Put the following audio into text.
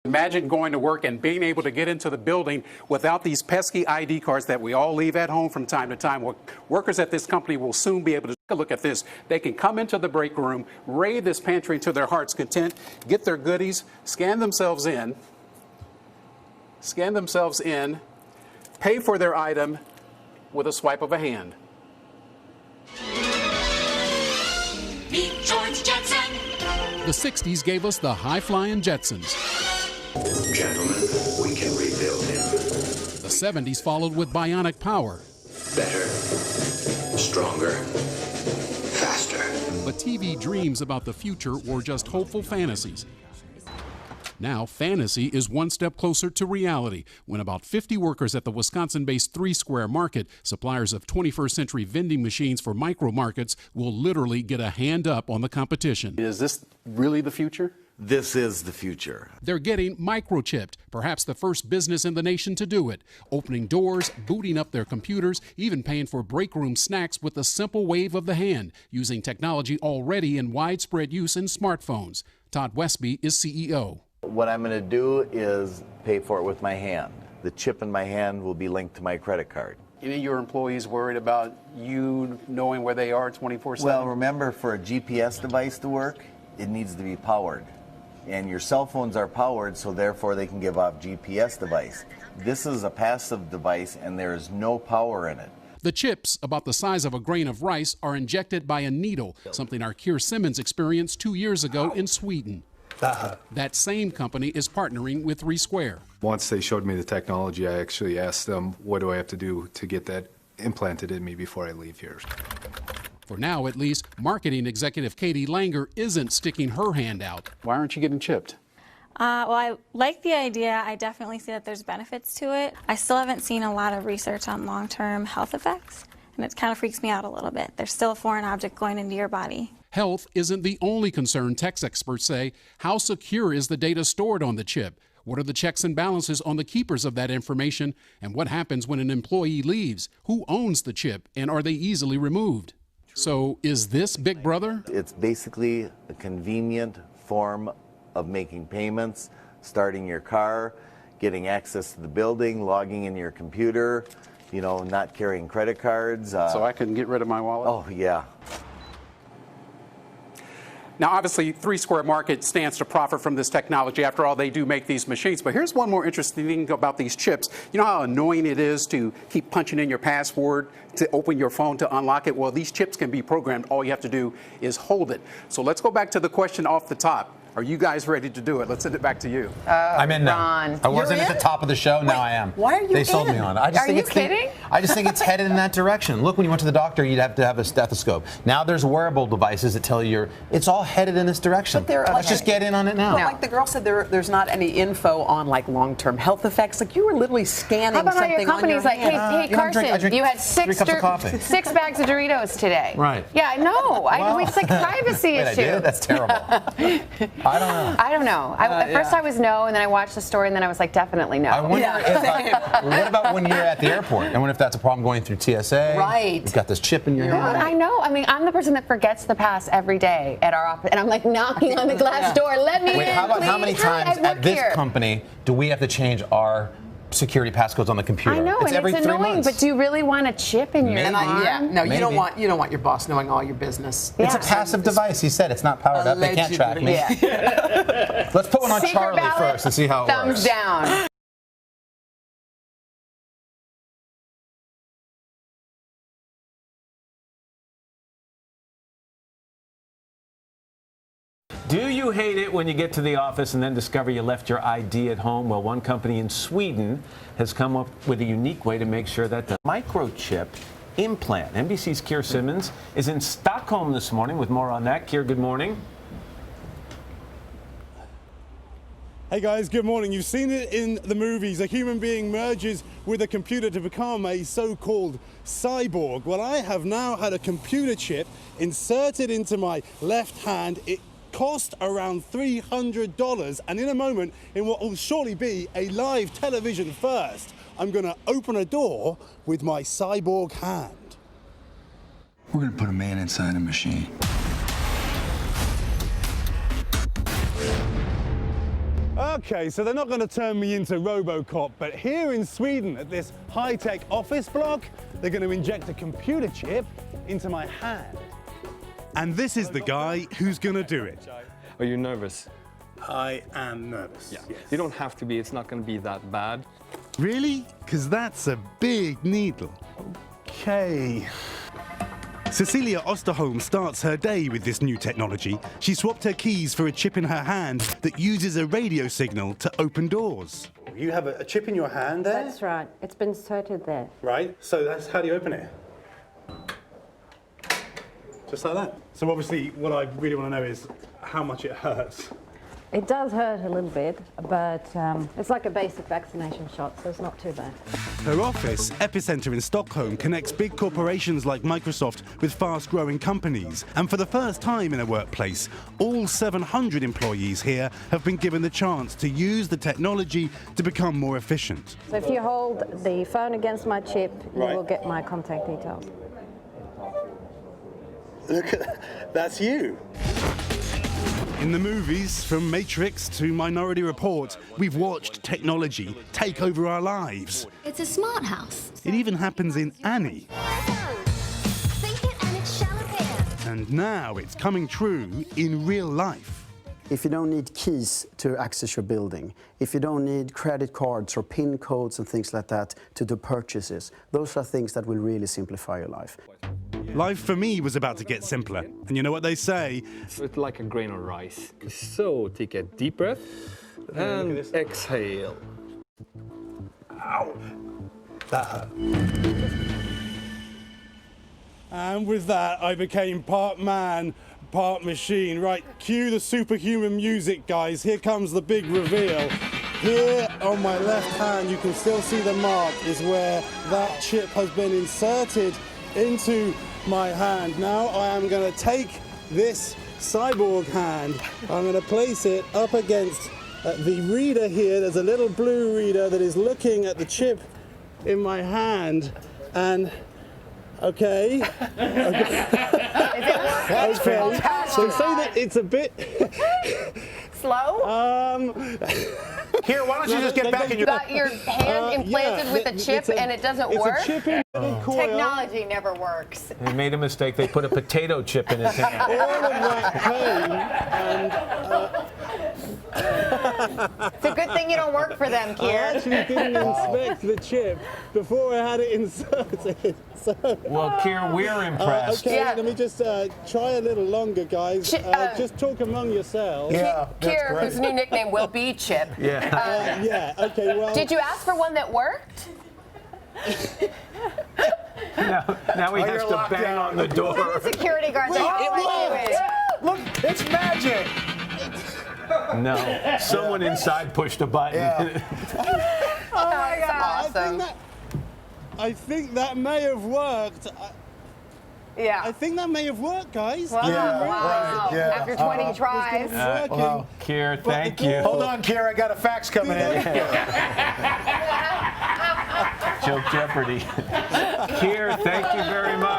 Imagine going to work and being able to get into the building without these pesky ID cards that we all leave at home from time to time. Workers at this company will soon be able to take a look at this. They can come into the break room, raid this pantry to their heart's content, get their goodies, scan themselves in, pay for their item with a swipe of a hand. Meet George Jetson. The 60s gave us the high-flying Jetsons. Gentlemen, we can rebuild him. The 70s followed with bionic power. Better, stronger, faster. But TV dreams about the future were just hopeful fantasies. Now, fantasy is one step closer to reality when about 50 workers at the Wisconsin-based 3 Square Market, suppliers of 21st century vending machines for micro markets, will literally get a hand up on the competition. Is this really the future? This is the future. They're getting microchipped, perhaps the first business in the nation to do it, opening doors, booting up their computers, even paying for break room snacks with a simple wave of the hand, using technology already in widespread use in smartphones. Todd Westby is CEO. What I'm going to do is pay for it with my hand. The chip in my hand will be linked to my credit card. Any of your employees worried about you knowing where they are 24/7? Well, remember, for a GPS device to work, it needs to be powered. And your cell phones are powered, so therefore they can give off GPS device. This is a passive device, and there is no power in it. The chips, about the size of a grain of rice, are injected by a needle, something our Keir Simmons experienced 2 years ago in Sweden. That same company is partnering with 3 Square. Once they showed me the technology, I actually asked them, what do I have to do to get that implanted in me before I leave here? For now, at least, marketing executive Katie Langer isn't sticking her hand out. Why aren't you getting chipped? Well, I like the idea. I definitely see that there's benefits to it. I still haven't seen a lot of research on long-term health effects, and it kind of freaks me out a little bit. There's still a foreign object going into your body. Health isn't the only concern, tech experts say. How secure is the data stored on the chip? What are the checks and balances on the keepers of that information? And what happens when an employee leaves? Who owns the chip, and are they easily removed? So is this Big Brother? It's basically a convenient form of making payments, starting your car, getting access to the building, logging in your computer, not carrying credit cards. So I can get rid of my wallet? Oh, yeah. Now, obviously, 3 Square Market stands to profit from this technology. After all, they do make these machines. But here's one more interesting thing about these chips. You know how annoying it is to keep punching in your password to open your phone to unlock it? Well, these chips can be programmed. All you have to do is hold it. So let's go back to the question off the top. Are you guys ready to do it? Let's send it back to you. I'm in now. Ron. I wasn't at the top of the show. Now I am. Why are you They sold in? me on it. Are you kidding? I just think it's headed in that direction. Look, when you went to the doctor, you'd have to have a stethoscope. Now there's wearable devices that tell you it's all headed in this direction. But Let's just get in on it now. Well, like the girl said, there's not any info on like long-term health effects. Like you were literally scanning How about all something your companies on your like, hand. hey, Carson, I drink you had 3 cups of coffee. 6 bags of Doritos today. Right. Yeah, no. It's like a privacy Wait, issue. I did? That's terrible. I don't know. At first I was no, and then I watched the story, and then I was like, definitely no. I wonder what about when you're at the airport? I wonder if that's a problem going through TSA. Right. You've got this chip in your hand. I know. I mean, I'm the person that forgets the pass every day at our office, and I'm like knocking on the glass door. Let me in, Wait, how about how please. many Hi, times I work at this here. company do we have to change our security passcodes on the computer? I know, it's and every it's 3 annoying, months. but do you really want a chip in your arm? No, you don't want your boss knowing all your business. It's a passive device. He said it's not powered up. They can't track me. Yeah. Let's put one on Secret Charlie ballot, first and see how it thumbs works. down. Do you hate it when you get to the office and then discover you left your ID at home? Well, one company in Sweden has come up with a unique way to make sure that the microchip implant. NBC's Keir Simmons is in Stockholm this morning with more on that. Keir, good morning. Hey guys, good morning. You've seen it in the movies. A human being merges with a computer to become a so-called cyborg. Well, I have now had a computer chip inserted into my left hand. It cost around $300, and in a moment, in what will surely be a live television first, I'm going to open a door with my cyborg hand. We're gonna put a man inside a machine. Okay, so they're not going to turn me into RoboCop, but here in Sweden at this high-tech office block, they're going to inject a computer chip into my hand. And this is the guy who's going to do it. Are you nervous? I am nervous. Yeah. Yes. You don't have to be, it's not going to be that bad. Really? Because that's a big needle. Okay. Cecilia Osterholm starts her day with this new technology. She swapped her keys for a chip in her hand that uses a radio signal to open doors. You have a chip in your hand there? That's right. It's been inserted there. Right. So that's how do you open it? Just like that. So obviously what I really want to know is how much it hurts. It does hurt a little bit, but it's like a basic vaccination shot, so it's not too bad. Her office, Epicenter in Stockholm, connects big corporations like Microsoft with fast-growing companies. And for the first time in a workplace, all 700 employees here have been given the chance to use the technology to become more efficient. So if you hold the phone against my chip, you Right. will get my contact details. Look at that. That's you. In the movies, from Matrix to Minority Report, we've watched technology take over our lives. It's a smart house. It even happens in Annie. Think it and it shall appear. And now it's coming true in real life. If you don't need keys to access your building, if you don't need credit cards or PIN codes and things like that to do purchases, those are things that will really simplify your life. Life for me was about to get simpler. And you know what they say? It's like a grain of rice. So take a deep breath and exhale. Ow! That hurt. And with that, I became part man, part machine. Right, cue the superhuman music, guys. Here comes the big reveal. Here on my left hand, you can still see the mark, is where that chip has been inserted into my hand. Now I am going to take this cyborg hand. I'm going to place it up against the reader here. There's a little blue reader that is looking at the chip in my hand. And okay. That's fantastic. So say that it's a bit slow. Here, why don't you just get back in your... You got your hand implanted with a chip and it doesn't work? Technology never works. They made a mistake. They put a potato chip in his hand. All of that pain and... It's a good thing you don't work for them, I Kier. actually didn't inspect the chip before I had it inserted. So, Well, Kier, we're impressed. okay, Yeah. let me just try a little longer, guys. Just talk among yourselves. Kier, whose new nickname will be Chip. Yeah. Yeah, okay, well... Did you ask for one that worked? Now he has to bang on the door. Security guards are always Look, it's magic! No, someone inside pushed a button. Oh my God. Awesome. I think that may have worked. Yeah. I think that may have worked, guys. Wow. Wow. Yeah. After 20 tries. Working. Kier, thank you. Hold on, Kier, I got a fax coming in. Joke Jeopardy. Kier, thank you very much.